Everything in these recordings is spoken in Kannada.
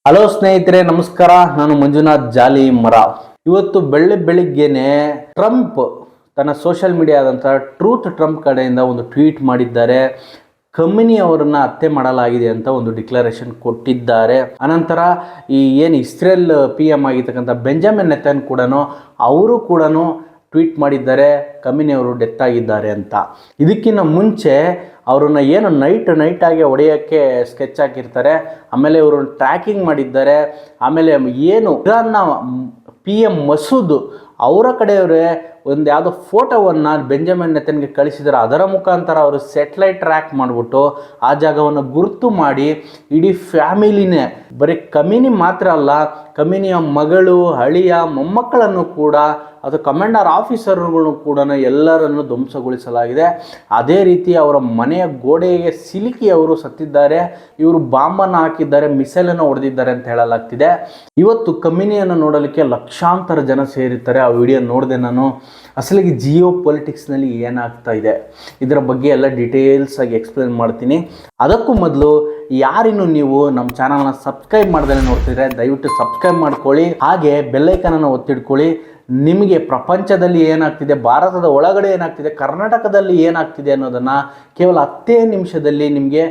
ಹಲೋ ಸ್ನೇಹಿತರೆ, ನಮಸ್ಕಾರ. ನಾನು ಮಂಜುನಾಥ್ ಜಾಲಿ ಮರ. ಇವತ್ತು ಬೆಳಿಗ್ಗೆನೆ ಟ್ರಂಪ್ ತನ್ನ ಸೋಷಿಯಲ್ ಮೀಡಿಯಾ ಆದಂಥ ಟ್ರೂತ್ ಟ್ರಂಪ್ ಕಡೆಯಿಂದ ಒಂದು ಟ್ವೀಟ್ ಮಾಡಿದ್ದಾರೆ. ಖಮೇನಿ ಅವರನ್ನ ಹತ್ಯೆ ಮಾಡಲಾಗಿದೆ ಅಂತ ಒಂದು ಡಿಕ್ಲರೇಷನ್ ಕೊಟ್ಟಿದ್ದಾರೆ. ಅನಂತರ ಏನು ಇಸ್ರೇಲ್ PM ಆಗಿರ್ತಕ್ಕಂಥ ಬೆಂಜಮಿನ್ ನೆತನ್ ಕೂಡ ಅವರು ಕೂಡ ಟ್ವೀಟ್ ಮಾಡಿದ್ದಾರೆ ಖಮೇನಿ ಅವರು ಡೆತ್ ಆಗಿದ್ದಾರೆ ಅಂತ. ಇದಕ್ಕಿಂತ ಮುಂಚೆ ಅವ್ರನ್ನ ಏನು ನೈಟ್ ಆಗಿ ಹೊಡೆಯೋಕ್ಕೆ ಸ್ಕೆಚ್ ಹಾಕಿರ್ತಾರೆ. ಆಮೇಲೆ ಇವರು ಟ್ರ್ಯಾಕಿಂಗ್ ಮಾಡಿದ್ದಾರೆ. ಆಮೇಲೆ ಏನು ಇರಾನ್ನ PM ಮಸೂದ್ ಅವರ ಕಡೆಯವರೇ ಒಂದು ಯಾವುದೋ ಫೋಟೋವನ್ನು ಬೆಂಜಮಿನ್ ನೆತನ್ಗೆ ಕಳಿಸಿದರೆ ಅದರ ಮುಖಾಂತರ ಅವರು ಸ್ಯಾಟಲೈಟ್ ಟ್ರ್ಯಾಕ್ ಮಾಡಿಬಿಟ್ಟು ಆ ಜಾಗವನ್ನು ಗುರುತು ಮಾಡಿ ಇಡೀ ಫ್ಯಾಮಿಲಿನೇ, ಬರೀ ಖಮೇನಿ ಮಾತ್ರ ಅಲ್ಲ, ಖಮೇನಿಯ ಮಗಳು, ಅಳಿಯ, ಮೊಮ್ಮಕ್ಕಳನ್ನು ಕೂಡ, ಅದು ಕಮಾಂಡರ್ ಆಫೀಸರ್ಗಳು ಕೂಡ ಎಲ್ಲರನ್ನು ಧ್ವಂಸಗೊಳಿಸಲಾಗಿದೆ. ಅದೇ ರೀತಿ ಅವರ ಮನೆಯ ಗೋಡೆಗೆ ಸಿಲುಕಿ ಅವರು ಸತ್ತಿದ್ದಾರೆ. ಇವರು ಬಾಂಬನ್ನು ಹಾಕಿದ್ದಾರೆ, ಮಿಸೈಲನ್ನು ಹೊಡೆದಿದ್ದಾರೆ ಅಂತ ಹೇಳಲಾಗ್ತಿದೆ. ಇವತ್ತು ಖಮೇನಿಯನ್ನು ನೋಡಲಿಕ್ಕೆ ಲಕ್ಷಾಂತರ ಜನ ಸೇರಿರ್ತಾರೆ. ಆ ವಿಡಿಯೋ ನೋಡಿದೆ ನಾನು. ಅಸಲಿಗೆ ಜಿಯೋ ಪೊಲಿಟಿಕ್ಸ್ನಲ್ಲಿ ಏನಾಗ್ತಾ ಇದೆ ಇದರ ಬಗ್ಗೆ ಎಲ್ಲ ಡೀಟೇಲ್ಸ್ ಆಗಿ ಎಕ್ಸ್ಪ್ಲೇನ್ ಮಾಡ್ತೀನಿ. ಅದಕ್ಕೂ ಮೊದಲು ಯಾರಿನ್ನು ನೀವು ನಮ್ಮ ಚಾನಲ್ನ ಸಬ್ಸ್ಕ್ರೈಬ್ ಮಾಡ್ದೇ ನೋಡ್ತಿದ್ರೆ ದಯವಿಟ್ಟು ಸಬ್ಸ್ಕ್ರೈಬ್ ಮಾಡ್ಕೊಳ್ಳಿ. ಹಾಗೆ ಬೆಲ್ಲೈಕನನ್ನು ಒತ್ತಿಡ್ಕೊಳ್ಳಿ. ನಿಮಗೆ ಪ್ರಪಂಚದಲ್ಲಿ ಏನಾಗ್ತಿದೆ, ಭಾರತದ ಒಳಗಡೆ ಏನಾಗ್ತಿದೆ, ಕರ್ನಾಟಕದಲ್ಲಿ ಏನಾಗ್ತಿದೆ ಅನ್ನೋದನ್ನು ಕೇವಲ 10 ನಿಮಿಷದಲ್ಲಿ ನಿಮಗೆ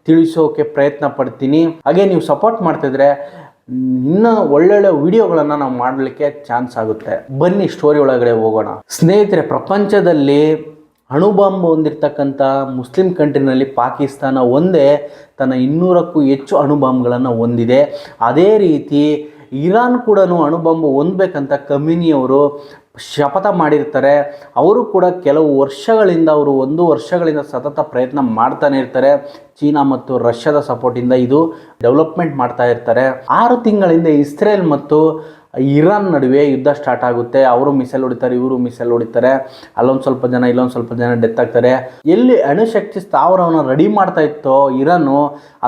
ತಿಳಿಸೋಕೆ ಪ್ರಯತ್ನ ಪಡ್ತೀನಿ. ಹಾಗೆ ನೀವು ಸಪೋರ್ಟ್ ಮಾಡ್ತಿದ್ರೆ ಇನ್ನೂ ಒಳ್ಳೊಳ್ಳೆ ವಿಡಿಯೋಗಳನ್ನು ನಾವು ಮಾಡಲಿಕ್ಕೆ ಚಾನ್ಸ್ ಆಗುತ್ತೆ. ಬನ್ನಿ ಸ್ಟೋರಿ ಒಳಗಡೆ ಹೋಗೋಣ. ಸ್ನೇಹಿತರೆ, ಪ್ರಪಂಚದಲ್ಲಿ ಅಣುಬಾಂಬ್ ಹೊಂದಿರತಕ್ಕಂಥ ಮುಸ್ಲಿಂ ಕಂಟ್ರಿನಲ್ಲಿ ಪಾಕಿಸ್ತಾನ ಒಂದೇ ತನ್ನ 200ಕ್ಕೂ ಹೆಚ್ಚು ಅಣುಬಾಂಬ್ಗಳನ್ನು ಹೊಂದಿದೆ. ಅದೇ ರೀತಿ ಇರಾನ್ ಕೂಡ ಅಣುಬಾಂಬ್ ಹೊಂದಬೇಕಂತ ಖಮೇನಿಯವರು ಶಪಥ ಮಾಡಿರ್ತಾರೆ. ಅವರು ಕೂಡ ಕೆಲವು ವರ್ಷಗಳಿಂದ, ಅವರು 1 ವರ್ಷಗಳಿಂದ ಸತತ ಪ್ರಯತ್ನ ಮಾಡ್ತಾನೆ ಇರ್ತಾರೆ. ಚೀನಾ ಮತ್ತು ರಷ್ಯಾದ ಸಪೋರ್ಟಿಂದ ಇದು ಡೆವಲಪ್ಮೆಂಟ್ ಮಾಡ್ತಾ ಇರ್ತಾರೆ. 6 ತಿಂಗಳಿಂದ ಇಸ್ರೇಲ್ ಮತ್ತು ಇರಾನ್ ನಡುವೆ ಯುದ್ಧ ಸ್ಟಾರ್ಟ್ ಆಗುತ್ತೆ. ಅವರು ಮಿಸೈಲ್ ಹೊಡಿತಾರೆ, ಇವರು ಮಿಸೈಲ್ ಹೊಡಿತಾರೆ. ಅಲ್ಲೊಂದು ಸ್ವಲ್ಪ ಜನ, ಇಲ್ಲೊಂದು ಸ್ವಲ್ಪ ಜನ ಡೆತ್ ಆಗ್ತಾರೆ. ಎಲ್ಲಿ ಅಣುಶಕ್ತಿ ಸ್ಥಾವರವನ್ನು ರೆಡಿ ಮಾಡ್ತಾ ಇತ್ತೋ ಇರಾನು,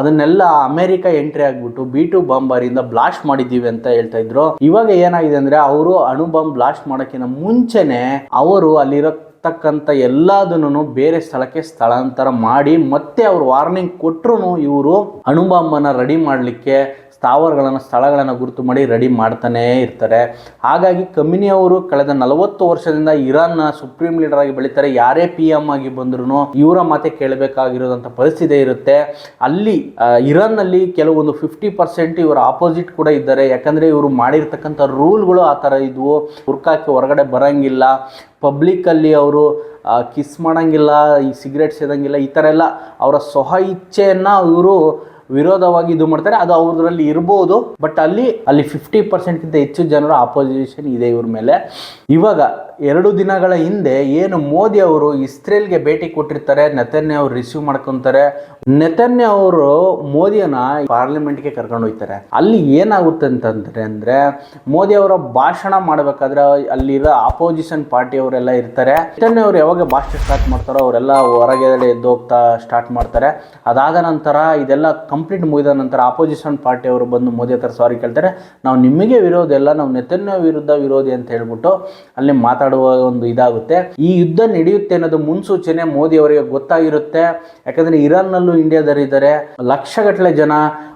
ಅದನ್ನೆಲ್ಲ ಅಮೆರಿಕ ಎಂಟ್ರಿ ಆಗಿಬಿಟ್ಟು B2 ಬಾಂಬಾರಿಂದ ಬ್ಲಾಸ್ಟ್ ಮಾಡಿದ್ದೀವಿ ಅಂತ ಹೇಳ್ತಾ ಇದ್ರು. ಇವಾಗ ಏನಾಗಿದೆ ಅಂದರೆ, ಅವರು ಅಣು ಬಾಂಬ್ ಬ್ಲಾಸ್ಟ್ ಮಾಡೋಕ್ಕಿಂತ ಮುಂಚೆನೆ ಅವರು ಅಲ್ಲಿರತಕ್ಕಂಥ ಎಲ್ಲದನ್ನು ಬೇರೆ ಸ್ಥಳಕ್ಕೆ ಸ್ಥಳಾಂತರ ಮಾಡಿ ಮತ್ತೆ ಅವರು ವಾರ್ನಿಂಗ್ ಕೊಟ್ಟರು ಇವರು ಅಣುಬಾಂಬನ್ನು ರೆಡಿ ಮಾಡಲಿಕ್ಕೆ ಸ್ಥಳಗಳನ್ನು ಗುರುತು ಮಾಡಿ ರೆಡಿ ಮಾಡ್ತಾನೇ ಇರ್ತಾರೆ. ಹಾಗಾಗಿ ಖಮೇನಿ ಅವರು ಕಳೆದ 40 ವರ್ಷದಿಂದ ಇರಾನ್ನ ಸುಪ್ರೀಂ ಲೀಡರ್ ಆಗಿ ಬೆಳೀತಾರೆ. ಯಾರೇ PM ಆಗಿ ಬಂದ್ರು ಇವರ ಮಾತೆ ಕೇಳಬೇಕಾಗಿರೋದಂಥ ಪರಿಸ್ಥಿತಿ ಇರುತ್ತೆ. ಅಲ್ಲಿ ಇರಾನ್ನಲ್ಲಿ ಕೆಲವೊಂದು 50% ಇವರ ಆಪೋಸಿಟ್ ಕೂಡ ಇದ್ದಾರೆ. ಯಾಕಂದರೆ ಇವರು ಮಾಡಿರ್ತಕ್ಕಂಥ ರೂಲ್ಗಳು ಆ ಥರ ಇದ್ವು. ಹುರ್ಕಾಕಿ ಹೊರಗಡೆ ಬರೋಂಗಿಲ್ಲ, ಪಬ್ಲಿಕ್ಕಲ್ಲಿ ಅವರು ಕಿಸ್ ಮಾಡೋಂಗಿಲ್ಲ, ಈ ಸಿಗರೇಟ್ ಸೇದಂಗಿಲ್ಲ, ಈ ಥರ ಎಲ್ಲ ಅವರ ಸ್ವಹ ಇಚ್ಛೆಯನ್ನು ಇವರು ವಿರೋಧವಾಗಿ ಇದು ಮಾಡ್ತಾರೆ. ಅದು ಅವ್ರಲ್ಲಿ ಇರ್ಬೋದು, ಬಟ್ ಅಲ್ಲಿ 50%ಗಿಂತ ಹೆಚ್ಚು ಜನರ ಆಪೋಸಿಷನ್ ಇದೆ ಇವ್ರ ಮೇಲೆ. ಇವಾಗ 2 ದಿನಗಳ ಹಿಂದೆ ಏನು ಮೋದಿ ಅವರು ಇಸ್ರೇಲ್ಗೆ ಭೇಟಿ ಕೊಟ್ಟಿರ್ತಾರೆ, ನೆತನ್ಯಾಹು ಅವರು ರಿಸೀವ್ ಮಾಡ್ಕೊತಾರೆ. ನೆತನ್ಯಾಹು ಅವರು ಮೋದಿಯನ್ನ ಪಾರ್ಲಿಮೆಂಟ್ಗೆ ಕರ್ಕೊಂಡು ಹೋಗ್ತಾರೆ. ಅಲ್ಲಿ ಏನಾಗುತ್ತೆ ಅಂತಂದ್ರೆ ಮೋದಿ ಅವರ ಭಾಷಣ ಮಾಡಬೇಕಾದ್ರೆ ಅಲ್ಲಿರೋ ಆಪೋಸಿಷನ್ ಪಾರ್ಟಿ ಅವರೆಲ್ಲ ಇರ್ತಾರೆ. ನೆತನ್ಯಾಹು ಅವರು ಯಾವಾಗ ಭಾಷಣ ಸ್ಟಾರ್ಟ್ ಮಾಡ್ತಾರೋ ಅವರೆಲ್ಲ ಹೊರಗೆ ಎದ್ದು ಹೋಗ್ತಾ ಸ್ಟಾರ್ಟ್ ಮಾಡ್ತಾರೆ. ಅದಾದ ನಂತರ ಇದೆಲ್ಲ ಕಂಪ್ಲೀಟ್ ಮುಗಿದ ನಂತರ ಆಪೋಸಿಷನ್ ಪಾರ್ಟಿ ಅವರು ಬಂದು ಮೋದಿ ಹತ್ರ ಸಾರಿ ಕೇಳ್ತಾರೆ. ನಾವು ನಿಮಗೆ ವಿರೋಧಿ ಅಲ್ಲ, ನಾವು ನೆತನ್ಯಾಹು ವಿರುದ್ಧ ವಿರೋಧಿ ಅಂತ ಹೇಳ್ಬಿಟ್ಟು ಅಲ್ಲಿ ಮಾತಾಡುವ ಒಂದು ಇದಾಗುತ್ತೆ. ಈ ಯುದ್ಧ ನಡೆಯುತ್ತೆ ಅನ್ನೋದು ಮುನ್ಸೂಚನೆ ಮೋದಿ ಅವರಿಗೆ ಗೊತ್ತಾಗಿರುತ್ತೆ. ಯಾಕಂದರೆ ಇರಾನ್ನಲ್ಲೂ ಇಂಡಿಯಾದಲ್ಲಿದ್ದಾರೆ. ಲಕ್ಷಗಟ್ಟಲೆ ಜನ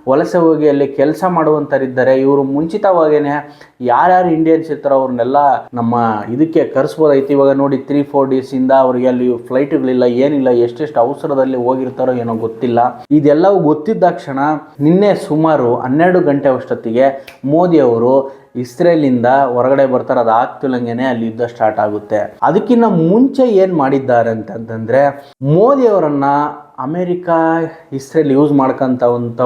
ವಲಸೆ ಹೋಗಿ ಅಲ್ಲಿ ಕೆಲಸ ಮಾಡುವಂಥರಿದ್ದಾರೆ. ಇವರು ಮುಂಚಿತವಾಗೇನೆ ಯಾರ್ಯಾರು ಇಂಡಿಯನ್ಸ್ ಇರ್ತಾರೋ ಅವ್ರನ್ನೆಲ್ಲ ನಮ್ಮ ಇದಕ್ಕೆ ಕರೆಸ್ಬೋದಾಯ್ತು. ಇವಾಗ ನೋಡಿ 3-4 ಡೇಸಿಂದ ಅವರಿಗೆ ಅಲ್ಲಿ ಫ್ಲೈಟ್ಗಳಿಲ್ಲ, ಏನಿಲ್ಲ, ಎಷ್ಟೆಷ್ಟು ಅವಸರದಲ್ಲಿ ಹೋಗಿರ್ತಾರೋ ಏನೋ ಗೊತ್ತಿಲ್ಲ. ಇದೆಲ್ಲವೂ ಗೊತ್ತಿದ್ದಾಕ್ಷಣ ನಿನ್ನೆ ಸುಮಾರು 12 ಗಂಟೆ ಅಷ್ಟೊತ್ತಿಗೆ ಮೋದಿ ಅವರು ಇಸ್ರೇಲಿಂದ ಹೊರಗಡೆ ಬರ್ತಾರೆ. ಅದು ಆಗ್ತಿಲ್ಲಂಗೆನೆ ಅಲ್ಲಿ ಯುದ್ಧ ಸ್ಟಾರ್ಟ್ ಆಗುತ್ತೆ. ಅದಕ್ಕಿಂತ ಮುಂಚೆ ಏನು ಮಾಡಿದ್ದಾರೆ ಅಂತಂದರೆ, ಮೋದಿ ಅವರನ್ನ ಅಮೆರಿಕ ಇಸ್ರೇಲ್ ಯೂಸ್ ಮಾಡ್ಕೊಂತ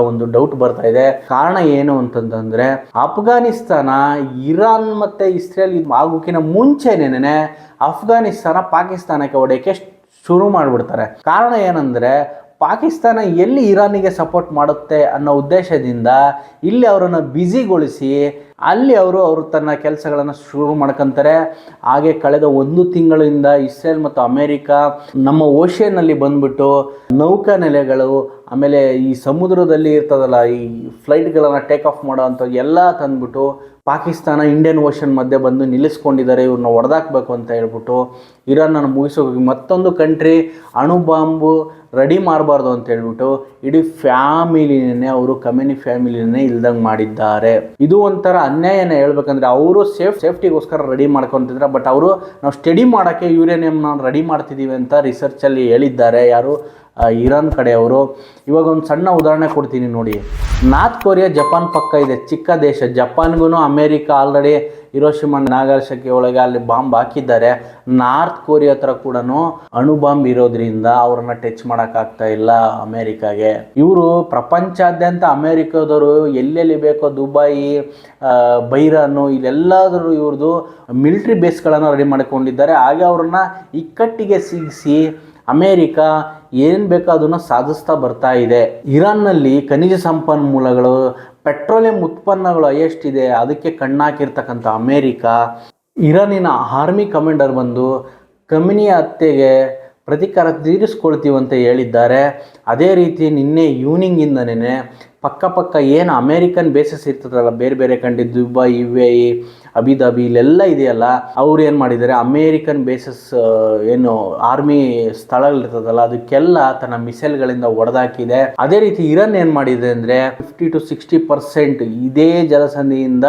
ಒಂದು ಡೌಟ್ ಬರ್ತಾ ಇದೆ. ಕಾರಣ ಏನು ಅಂತಂದ್ರೆ, ಅಫ್ಘಾನಿಸ್ತಾನ ಇರಾನ್ ಮತ್ತೆ ಇಸ್ರೇಲ್ ಆಗೋಕ್ಕಿಂತ ಮುಂಚೆನೇನೆ ಅಫ್ಘಾನಿಸ್ತಾನ ಪಾಕಿಸ್ತಾನಕ್ಕೆ ಹೊಡೆಯೋಕ್ಕೆ ಶುರು ಮಾಡಿಬಿಡ್ತಾರೆ. ಕಾರಣ ಏನಂದ್ರೆ, ಪಾಕಿಸ್ತಾನ ಎಲ್ಲಿ ಇರಾನಿಗೆ ಸಪೋರ್ಟ್ ಮಾಡುತ್ತೆ ಅನ್ನೋ ಉದ್ದೇಶದಿಂದ ಇಲ್ಲಿ ಅವರನ್ನು ಬ್ಯುಸಿಗೊಳಿಸಿ ಅಲ್ಲಿ ಅವರು ತನ್ನ ಕೆಲಸಗಳನ್ನು ಶುರು ಮಾಡ್ಕೊತಾರೆ. ಹಾಗೆ ಕಳೆದ 1 ತಿಂಗಳಿಂದ ಇಸ್ರೇಲ್ ಮತ್ತು ಅಮೆರಿಕ ನಮ್ಮ ಓಷನ್ನಲ್ಲಿ ಬಂದ್ಬಿಟ್ಟು ನೌಕಾ ನೆಲೆಗಳು, ಆಮೇಲೆ ಈ ಸಮುದ್ರದಲ್ಲಿ ಇರ್ತದಲ್ಲ ಈ ಫ್ಲೈಟ್ಗಳನ್ನು ಟೇಕ್ ಆಫ್ ಮಾಡೋ ಅಂಥದ್ದು ಎಲ್ಲ ತಂದ್ಬಿಟ್ಟು ಪಾಕಿಸ್ತಾನ ಇಂಡಿಯನ್ ಓಷನ್ ಮಧ್ಯೆ ಬಂದು ನಿಲ್ಲಿಸ್ಕೊಂಡಿದ್ದಾರೆ, ಇವ್ರನ್ನ ಹೊಡೆದಾಕ್ಬೇಕು ಅಂತ ಹೇಳ್ಬಿಟ್ಟು ಇರಾನನ್ನು ಮುಗಿಸೋಗಿ ಮತ್ತೊಂದು ಕಂಟ್ರಿ ಅಣು ಬಾಂಬು ರೆಡಿ ಮಾಡಬಾರ್ದು ಅಂತ ಹೇಳ್ಬಿಟ್ಟು ಇಡೀ ಫ್ಯಾಮಿಲಿನೇ ಅವರು ಖಮೇನಿ ಫ್ಯಾಮಿಲಿನೇ ಇಲ್ದಂಗೆ ಮಾಡಿದ್ದಾರೆ. ಇದು ಒಂಥರ ಅನ್ಯಾಯನ ಹೇಳ್ಬೇಕಂದ್ರೆ ಅವರು ಸೇಫ್ಟಿಗೋಸ್ಕರ ರೆಡಿ ಮಾಡ್ಕೊತಿದ್ರೆ, ಬಟ್ ಅವರು ನಾವು ಸ್ಟಡಿ ಮಾಡೋಕ್ಕೆ ಯುರೇನಿಯಂನ ರೆಡಿ ಮಾಡ್ತಿದ್ದೀವಿ ಅಂತ ರಿಸರ್ಚಲ್ಲಿ ಹೇಳಿದ್ದಾರೆ ಯಾರು, ಇರಾನ್ ಕಡೆಯವರು. ಇವಾಗ ಒಂದು ಸಣ್ಣ ಉದಾಹರಣೆ ಕೊಡ್ತೀನಿ ನೋಡಿ. ನಾರ್ತ್ ಕೊರಿಯಾ ಜಪಾನ್ ಪಕ್ಕ ಇದೆ, ಚಿಕ್ಕ ದೇಶ. ಜಪಾನ್ಗೂ ಅಮೇರಿಕಾ ಆಲ್ರೆಡಿ ಹಿರೋಶಿಮಾ ನಾಗಾಸಾಕಿ ಒಳಗೆ ಅಲ್ಲಿ ಬಾಂಬ್ ಹಾಕಿದ್ದಾರೆ. ನಾರ್ತ್ ಕೊರಿಯಾ ಹತ್ರ ಕೂಡ ಅಣು ಬಾಂಬ್ ಇರೋದ್ರಿಂದ ಅವ್ರನ್ನ ಟಚ್ ಮಾಡೋಕ್ಕಾಗ್ತಾ ಇಲ್ಲ ಅಮೇರಿಕಾಗೆ. ಇವರು ಪ್ರಪಂಚಾದ್ಯಂತ ಅಮೇರಿಕಾದವರು ಎಲ್ಲೆಲ್ಲಿ ಬೇಕೋ ದುಬೈ, ಬೈರಾನು ಇಲ್ಲೆಲ್ಲಾದರೂ ಇವ್ರದ್ದು ಮಿಲಿಟ್ರಿ ಬೇಸ್ಗಳನ್ನು ರೆಡಿ ಮಾಡಿಕೊಂಡಿದ್ದಾರೆ. ಹಾಗೆ ಅವ್ರನ್ನ ಇಕ್ಕಟ್ಟಿಗೆ ಸಿಗಿಸಿ ಅಮೇರಿಕಾ ಏನು ಬೇಕೋ ಅದನ್ನು ಸಾಧಿಸ್ತಾ ಬರ್ತಾ ಇದೆ. ಇರಾನ್ನಲ್ಲಿ ಖನಿಜ ಸಂಪನ್ಮೂಲಗಳು, ಪೆಟ್ರೋಲಿಯಂ ಉತ್ಪನ್ನಗಳು ಎಷ್ಟಿದೆ ಅದಕ್ಕೆ ಕಣ್ಣಾಕಿರ್ತಕ್ಕಂಥ ಅಮೇರಿಕಾ ಇರಾನಿನ ಆರ್ಮಿ ಕಮಾಂಡರ್ ಬಂದು ಖಮೇನಿಯ ಹತ್ಯೆಗೆ ಪ್ರತೀಕಾರ ತೀರಿಸ್ಕೊಳ್ತೀವಂತ ಹೇಳಿದ್ದಾರೆ. ಅದೇ ರೀತಿ ನಿನ್ನೆ ಈವ್ನಿಂಗಿಂದನೇ ಪಕ್ಕ ಏನು ಅಮೇರಿಕನ್ ಬೇಸಸ್ ಇರ್ತದಲ್ಲ ಬೇರೆ ಬೇರೆ ಕಂಟ್ರಿ, ದುಬೈ, UAE, ಅಬಿಧಾಬಿ ಇಲ್ಲೆಲ್ಲ ಇದೆಯಲ್ಲ, ಅವ್ರು ಏನು ಮಾಡಿದ್ದಾರೆ ಅಮೇರಿಕನ್ ಬೇಸಸ್ ಏನು ಆರ್ಮಿ ಸ್ಥಳಗಳಿರ್ತದಲ್ಲ ಅದಕ್ಕೆಲ್ಲ ತನ್ನ ಮಿಸೈಲ್ಗಳಿಂದ ಹೊಡೆದಾಕಿದೆ. ಅದೇ ರೀತಿ ಇರಾನ್ ಏನು ಮಾಡಿದೆ ಅಂದರೆ 50 to 60% ಇದೇ ಜಲಸಂಧಿಯಿಂದ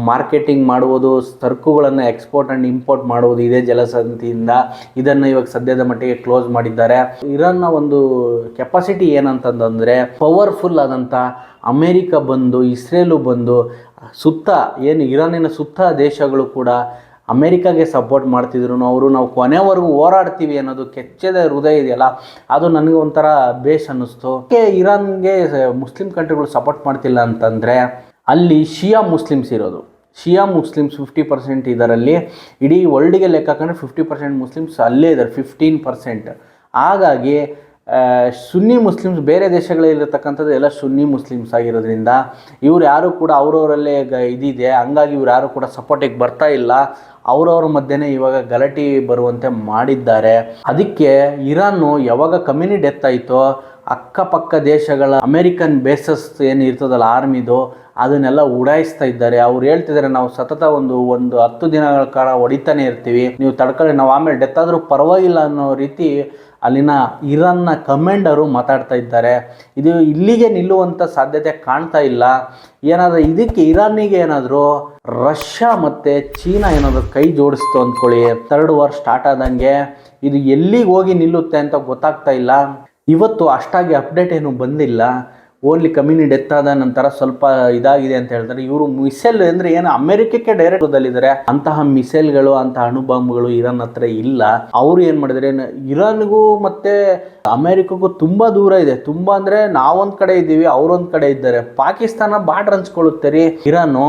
ಮಾರ್ಕೆಟಿಂಗ್ ಮಾಡುವುದು, ಸರಕುಗಳನ್ನು ಎಕ್ಸ್ಪೋರ್ಟ್ ಆ್ಯಂಡ್ ಇಂಪೋರ್ಟ್ ಮಾಡುವುದು ಇದೇ ಜಲಸಂಧಿಯಿಂದ. ಇದನ್ನು ಇವಾಗ ಸದ್ಯದ ಮಟ್ಟಿಗೆ ಕ್ಲೋಸ್ ಮಾಡಿದ್ದಾರೆ. ಇರಾನ್ನ ಒಂದು ಕೆಪಾಸಿಟಿ ಏನಂತಂದರೆ ಪವರ್ಫುಲ್ ಆದಂಥ ಅಮೇರಿಕ ಬಂದು, ಇಸ್ರೇಲು ಬಂದು, ಸುತ್ತ ಏನು ಇರಾನಿನ ಸುತ್ತ ದೇಶಗಳು ಕೂಡ ಅಮೇರಿಕಾಗೆ ಸಪೋರ್ಟ್ ಮಾಡ್ತಿದ್ರು. ನಾವು ಕೊನೆವರೆಗೂ ಹೋರಾಡ್ತೀವಿ ಅನ್ನೋದು ಕೆಚ್ಚದ ಹೃದಯ ಇದೆಯಲ್ಲ, ಅದು ನನಗೆ ಒಂಥರ ಬೇಸ್ ಅನ್ನಿಸ್ತು. ಇರಾನ್ಗೆ ಮುಸ್ಲಿಂ ಕಂಟ್ರಿಗಳು ಸಪೋರ್ಟ್ ಮಾಡ್ತಿಲ್ಲ ಅಂತಂದರೆ ಅಲ್ಲಿ ಶಿಯಾ ಮುಸ್ಲಿಮ್ಸ್ ಇರೋದು. ಶಿಯಾ ಮುಸ್ಲಿಮ್ಸ್ 50% ಇದರಲ್ಲಿ. ಇಡೀ ವರ್ಲ್ಡಿಗೆ ಲೆಕ್ಕ ಹಾಕೊಂಡ್ರೆ 50% ಮುಸ್ಲಿಮ್ಸ್ ಅಲ್ಲೇ ಇದ್ದಾರೆ, 15%. ಹಾಗಾಗಿ ಸುನ್ನಿ ಮುಸ್ಲಿಮ್ಸ್ ಬೇರೆ ದೇಶಗಳಲ್ಲಿರ್ತಕ್ಕಂಥದ್ದು ಎಲ್ಲ ಸುನ್ನಿ ಮುಸ್ಲಿಮ್ಸ್ ಆಗಿರೋದ್ರಿಂದ ಇವ್ರು ಯಾರು ಕೂಡ ಅವರವರಲ್ಲೇ ಇದಿದೆ. ಹಂಗಾಗಿ ಇವ್ರು ಯಾರು ಕೂಡ ಸಪೋರ್ಟಿಗೆ ಬರ್ತಾ ಇಲ್ಲ. ಅವರವ್ರ ಮಧ್ಯೆನೇ ಇವಾಗ ಗಲಾಟೆ ಬರುವಂತೆ ಮಾಡಿದ್ದಾರೆ. ಅದಕ್ಕೆ ಇರಾನು ಯಾವಾಗ ಖಮೇನಿ ಡೆತ್ ಆಯಿತೋ ಅಕ್ಕಪಕ್ಕ ದೇಶಗಳ ಅಮೇರಿಕನ್ ಬೇಸಸ್ ಏನು ಇರ್ತದಲ್ಲ ಆರ್ಮಿದು ಅದನ್ನೆಲ್ಲ ಉಡಾಯಿಸ್ತಾ ಇದ್ದಾರೆ. ಅವ್ರು ಹೇಳ್ತಿದ್ದಾರೆ ನಾವು ಸತತ ಒಂದು 10 ದಿನಗಳ ಕಾಲ ಹೊಡಿತಾನೆ ಇರ್ತೀವಿ, ನೀವು ತಡ್ಕೊಳ್ಳಿ, ನಾವು ಆಮೇಲೆ ಡೆತ್ ಆದರೂ ಪರವಾಗಿಲ್ಲ ಅನ್ನೋ ರೀತಿ ಅಲ್ಲಿನ ಇರಾನ್ನ ಕಮಾಂಡರು ಮಾತಾಡ್ತಾ ಇದ್ದಾರೆ. ಇದು ಇಲ್ಲಿಗೆ ನಿಲ್ಲುವಂಥ ಸಾಧ್ಯತೆ ಕಾಣ್ತಾ ಇಲ್ಲ. ಏನಾದರೂ ಇದಕ್ಕೆ ಇರಾನಿಗೆ ಏನಾದರೂ ರಷ್ಯಾ ಮತ್ತು ಚೀನಾ ಏನಾದರೂ ಕೈ ಜೋಡಿಸ್ತು ಅಂದ್ಕೊಳ್ಳಿ, 3rd ವಾರ್ ಸ್ಟಾರ್ಟ್ ಆದಂಗೆ ಇದು ಎಲ್ಲಿಗೆ ಹೋಗಿ ನಿಲ್ಲುತ್ತೆ ಅಂತ ಗೊತ್ತಾಗ್ತಾ ಇಲ್ಲ. ಇವತ್ತು ಅಷ್ಟಾಗಿ ಅಪ್ಡೇಟ್ ಏನು ಬಂದಿಲ್ಲ. ಓನ್ಲಿ ಖಮೇನಿ ಡೆತ್ ಆದ ನಂತರ ಸ್ವಲ್ಪ ಇದಾಗಿದೆ ಅಂತ ಹೇಳ್ತಾರೆ. ಇವರು ಮಿಸೈಲ್ ಅಂದರೆ ಏನು ಅಮೆರಿಕಕ್ಕೆ ಡೈರೆಕ್ಟ್ದಲ್ಲಿದ್ದಾರೆ, ಅಂತಹ ಮಿಸೈಲ್ಗಳು ಅಂತಹ ಅಣುಬಾಂಬ್ಗಳು ಇರಾನ್ ಹತ್ರ ಇಲ್ಲ. ಅವರು ಏನು ಮಾಡಿದರೆ ಇರಾನ್ಗೂ ಮತ್ತು ಅಮೇರಿಕಕ್ಕೂ ತುಂಬ ದೂರ ಇದೆ. ತುಂಬ ಅಂದರೆ ನಾವೊಂದು ಕಡೆ ಇದ್ದೀವಿ, ಅವರೊಂದು ಕಡೆ ಇದ್ದಾರೆ. ಪಾಕಿಸ್ತಾನ ಬಾರ್ಡರ್ ಹಂಚ್ಕೊಳ್ಳುತ್ತೆ ರೀ ಇರಾನು.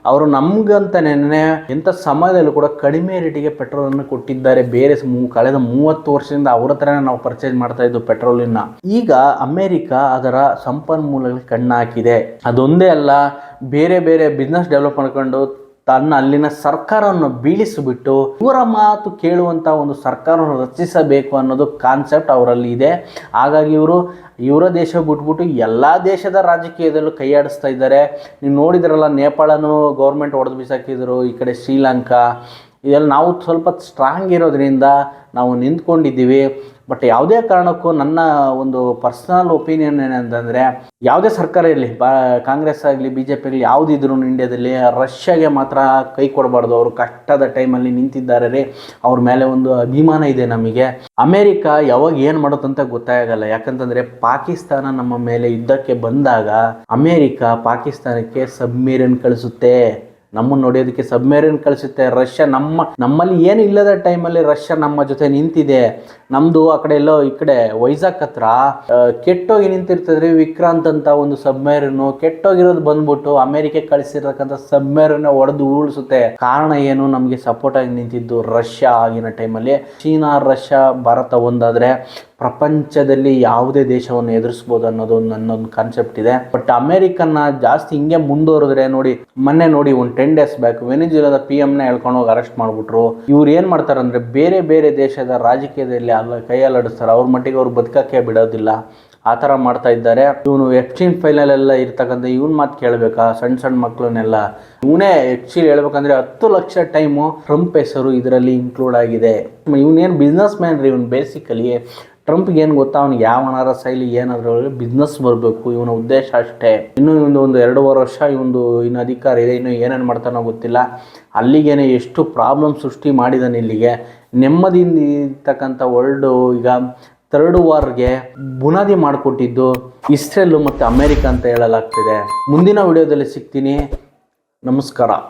ಅವರು ನಮಗಂತನೇ ಎಂಥ ಸಮಯದಲ್ಲೂ ಕೂಡ ಕಡಿಮೆ ರೇಟಿಗೆ ಪೆಟ್ರೋಲನ್ನು ಕೊಟ್ಟಿದ್ದಾರೆ. ಬೇರೆ ಕಳೆದ 30 ವರ್ಷದಿಂದ ಅವ್ರ ಹತ್ರನೇ ನಾವು ಪರ್ಚೇಸ್ ಮಾಡ್ತಾ ಇದ್ದು ಪೆಟ್ರೋಲಿನ. ಈಗ ಅಮೇರಿಕ ಅದರ ಸಂಪನ್ಮೂಲಗಳಿಗೆ ಕಣ್ಣು ಹಾಕಿದೆ. ಅದೊಂದೇ ಅಲ್ಲ, ಬೇರೆ ಬೇರೆ ಬಿಸ್ನೆಸ್ ಡೆವಲಪ್ ಮಾಡ್ಕೊಂಡು ತನ್ನ ಅಲ್ಲಿನ ಸರ್ಕಾರವನ್ನು ಬೀಳಿಸಿಬಿಟ್ಟು ಇವರ ಮಾತು ಕೇಳುವಂಥ ಒಂದು ಸರ್ಕಾರವನ್ನು ರಚಿಸಬೇಕು ಅನ್ನೋದು ಕಾನ್ಸೆಪ್ಟ್ ಅವರಲ್ಲಿ ಇದೆ. ಹಾಗಾಗಿ ಇವರ ದೇಶ ಬಿಟ್ಬಿಟ್ಟು ಎಲ್ಲ ದೇಶದ ರಾಜಕೀಯದಲ್ಲೂ ಕೈಯಾಡಿಸ್ತಾ ಇದ್ದಾರೆ. ನೀವು ನೋಡಿದ್ರಲ್ಲ, ನೇಪಾಳನೂ ಗೌರ್ಮೆಂಟ್ ಹೊಡೆದು ಬಿಸಾಕಿದ್ರು, ಈ ಕಡೆ ಶ್ರೀಲಂಕಾ, ಇದೆಲ್ಲ ನಾವು ಸ್ವಲ್ಪ ಸ್ಟ್ರಾಂಗ್ ಇರೋದ್ರಿಂದ ನಾವು ನಿಂತ್ಕೊಂಡಿದ್ದೀವಿ. ಬಟ್ ಯಾವುದೇ ಕಾರಣಕ್ಕೂ ನನ್ನ ಒಂದು ಪರ್ಸನಲ್ ಒಪಿನಿಯನ್ ಏನಂತಂದರೆ, ಯಾವುದೇ ಸರ್ಕಾರ ಇರಲಿ, ಕಾಂಗ್ರೆಸ್ ಆಗಲಿ BJP ಆಗಲಿ ಯಾವುದಿದ್ರು ಇಂಡಿಯಾದಲ್ಲಿ ರಷ್ಯಾಗೆ ಮಾತ್ರ ಕೈ ಕೊಡಬಾರ್ದು. ಅವರು ಕಷ್ಟದ ಟೈಮಲ್ಲಿ ನಿಂತಿದ್ದಾರೆ ರೀ, ಅವ್ರ ಮೇಲೆ ಒಂದು ಅಭಿಮಾನ ಇದೆ ನಮಗೆ. ಅಮೇರಿಕ ಯಾವಾಗ ಏನು ಮಾಡುತ್ತಂತ ಗೊತ್ತಾಗಲ್ಲ. ಯಾಕಂತಂದರೆ ಪಾಕಿಸ್ತಾನ ನಮ್ಮ ಮೇಲೆ ಯುದ್ಧಕ್ಕೆ ಬಂದಾಗ ಅಮೇರಿಕ ಪಾಕಿಸ್ತಾನಕ್ಕೆ ಸಬ್ಮರೀನ್ ಕಳಿಸುತ್ತೆ, ನಮ್ಮನ್ನು ನೋಡೋದಕ್ಕೆ ಸಬ್ಮರೀನ್ ಕಳಿಸುತ್ತೆ. ರಷ್ಯಾ ನಮ್ಮಲ್ಲಿ ಏನು ಇಲ್ಲದ ಟೈಮಲ್ಲಿ ರಷ್ಯಾ ನಮ್ಮ ಜೊತೆ ನಿಂತಿದೆ. ನಮ್ಮದು ಆ ಕಡೆ ಎಲ್ಲೋ ಈ ಕಡೆ ವೈಜಾಗ್ ಹತ್ರ ಕೆಟ್ಟೋಗಿ ನಿಂತಿರ್ತದ್ರಿ ವಿಕ್ರಾಂತ್ ಅಂತ ಒಂದು ಸಬ್ಮರೀನು. ಕೆಟ್ಟೋಗಿರೋದು ಬಂದ್ಬಿಟ್ಟು ಅಮೇರಿಕೆ ಕಳಿಸಿರ್ತಕ್ಕಂಥ ಸಬ್ಮರೀನ್ ಹೊಡೆದು ಉರುಳಿಸುತ್ತೆ. ಕಾರಣ ಏನು? ನಮಗೆ ಸಪೋರ್ಟ್ ಆಗಿ ನಿಂತಿದ್ದು ರಷ್ಯಾ ಆಗಿನ ಟೈಮಲ್ಲಿ. ಚೀನಾ, ರಷ್ಯಾ, ಭಾರತ ಒಂದಾದರೆ ಪ್ರಪಂಚದಲ್ಲಿ ಯಾವುದೇ ದೇಶವನ್ನು ಎದುರಿಸ್ಬೋದು ಅನ್ನೋದು ನನ್ನೊಂದು ಕಾನ್ಸೆಪ್ಟ್ ಇದೆ. ಬಟ್ ಅಮೇರಿಕನ್ನ ಜಾಸ್ತಿ ಹಿಂಗೆ ಮುಂದುವರೆದ್ರೆ ಮೊನ್ನೆ ನೋಡಿ ಒಂದು 10 days ಬ್ಯಾಕ್ ವೆನಿಜುಲಾದ PM-ನ ಹೇಳ್ಕೊಂಡು ಹೋಗಿ ಅರೆಸ್ಟ್ ಮಾಡಿಬಿಟ್ರು. ಇವ್ರು ಏನು ಮಾಡ್ತಾರೆ ಅಂದರೆ ಬೇರೆ ಬೇರೆ ದೇಶದ ರಾಜಕೀಯದಲ್ಲಿ ಕೈಯಲ್ಲಾಡಿಸ್ತಾರೆ. ಅವ್ರ ಮಟ್ಟಿಗೆ ಅವ್ರು ಬದುಕಕ್ಕೆ ಬಿಡೋದಿಲ್ಲ. ಆ ಥರ ಮಾಡ್ತಾ ಇದ್ದಾರೆ. ಇವನು ಎಪ್ಸ್ಟೈನ್ ಫೈಲಲ್ಲೆಲ್ಲ ಇರ್ತಕ್ಕಂಥ ಇವನ್ ಮಾತು ಕೇಳಬೇಕಾ? ಸಣ್ಣ ಮಕ್ಕಳನ್ನೆಲ್ಲ ಇವನೇ ಆ್ಯಕ್ಚುಲಿ ಹೇಳ್ಬೇಕಂದ್ರೆ 10 ಲಕ್ಷ ಟೈಮು ಟ್ರಂಪ್ ಹೆಸರು ಇದರಲ್ಲಿ ಇನ್ಕ್ಲೂಡ್ ಆಗಿದೆ. ಇವನೇನು ಬಿಸ್ನೆಸ್ ಮ್ಯಾನ್ ರೀ. ಇವನು ಬೇಸಿಕಲಿ ಟ್ರಂಪ್ಗೆ ಏನು ಗೊತ್ತಾ, ಅವ್ನಿಗೆ ಯಾವನಾರ ಶೈಲಿ ಏನಾದರೂ ಬಿಸ್ನೆಸ್ ಬರಬೇಕು, ಇವನ ಉದ್ದೇಶ ಅಷ್ಟೇ. ಇನ್ನೂ ಒಂದು 2.5 ವರ್ಷ ಇನ್ನು ಅಧಿಕಾರ ಇದೆ. ಇನ್ನು ಏನೇನು ಮಾಡ್ತಾನೋ ಗೊತ್ತಿಲ್ಲ. ಅಲ್ಲಿಗೇನೆ ಎಷ್ಟು ಪ್ರಾಬ್ಲಮ್ ಸೃಷ್ಟಿ ಮಾಡಿದಾನೆ. ಇಲ್ಲಿಗೆ ನೆಮ್ಮದಿಯಿಂದ ಇರ್ತಕ್ಕಂಥ ವರ್ಲ್ಡು ಈಗ 3rd ವಾರ್ಗೆ ಬುನಾದಿ ಮಾಡಿಕೊಟ್ಟಿದ್ದು ಇಸ್ರೇಲ್ ಮತ್ತು ಅಮೇರಿಕ ಅಂತ ಹೇಳಲಾಗ್ತಿದೆ. ಮುಂದಿನ ವಿಡಿಯೋದಲ್ಲಿ ಸಿಗ್ತೀನಿ. ನಮಸ್ಕಾರ.